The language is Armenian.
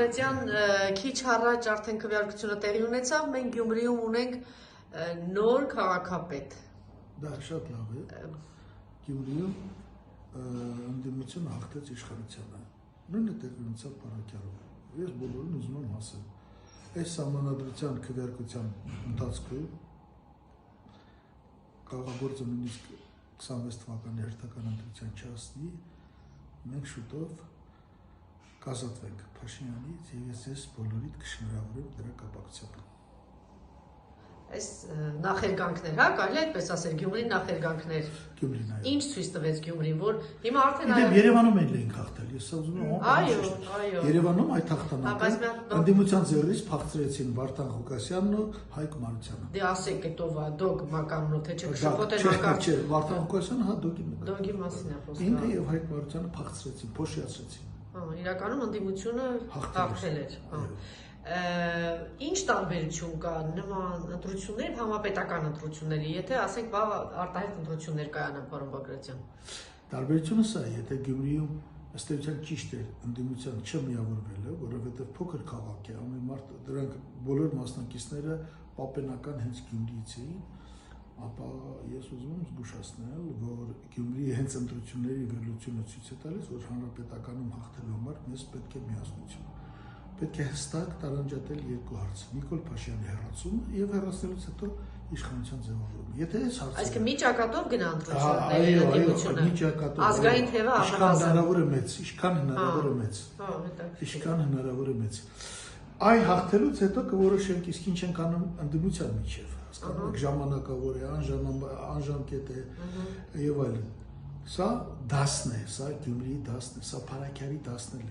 Ահմեդյան, քիչ առաջ արդեն քվեարկությունը տեղի ունեցավ, մենք Գյումրիում ունենք նոր քաղաքապետ։ Դա շատ լավ է։ Գյումրիում ընդդիմությունը հաղթեց իշխանությանը։ Նույնը տեղի ունեցավ Պարակյարում։ Ես բոլորին ուզում եմ ասել, այս սահմանադրության քվեարկության ընթացքում կաղագործը նույնիսկ 26 թվականի հերթական ընտրության չհասնի, մենք շուտով կազատվենք Փաշինյանից եւ ես բոլորիդ կշնորհավորեմ դրա կապակցությամբ։ Այս նախերգանքներ, հա, կարելի է այդպես ասել, Գյումրին նախերգանքներ։ Գյումրին, այո։ Ինչ ցույց տվեց Գյումրին, որ հիմա արդեն Իդեպ Երևանում էլ էին հաղթել, ես ուզում եմ Այո, այո։ Երևանում այդ հաղթանակը ընդդիմության ձեռից փախցրեցին Վարդան Ղուկասյանն ու Հայկ Մանուկյանը։ Դե ասեք էտով է դոգ մականունը, թե չքշփոթեն Չէ, Վարդան Ղուկասյանը հա դոգի մասին է խոսքը։ Ինքը եւ Հայկ Մանուկյանը փախցրեցին, փոշիացրեցին։ Հա, իրականում ընդդիմությունը հաղթել էր։ Ինչ տարբերություն կա նման ընտրությունների եւ համապետական ընտրությունների, եթե ասենք բա արտահերթ ընտրություններ կայանան, պարոն Բագրատյան։ Տարբերությունը սա է, եթե Գյումրիում ըստ էության ճիշտ է ընդդիմության չմիավորվելը, որովհետեւ փոքր քաղաք է, ամեն մարդ դրանք բոլոր մասնակիցները պապենական հենց Գյումրիից էին, ապա ես ուզում եմ զգուշացնել, որ Գյումրիի հենց ընտրությունների վերլուծությունը ցույց է տալիս, որ հանրապետականում հաղթելու համար մեզ պետք է միասնություն։ Պետք է հստակ տարանջատել երկու հարց՝ Նիկոլ Փաշինյանի հեռացումը եւ հեռացնելուց հետո իշխանության ձևավորումը։ Եթե այս հարցը Այսինքն մի ճակատով գնա ընտրությունների ընդդիմությունը։ Մի ճակատով։ Ազգային թևը հնարավոր է մեծ, ինչքան հնարավոր է մեծ։ Ինչքան հնարավոր է մեծ։ Այ հաղթելուց հետո կորոշենք իսկ ինչ ենք անում ընդդիմության միջև։ Հասկանում եք, ժամանակավոր է, անժամկետ է եւ այլն։ Սա դասն է, սա Գյումրիի դասն է, սա Փարաքյարի դասն է։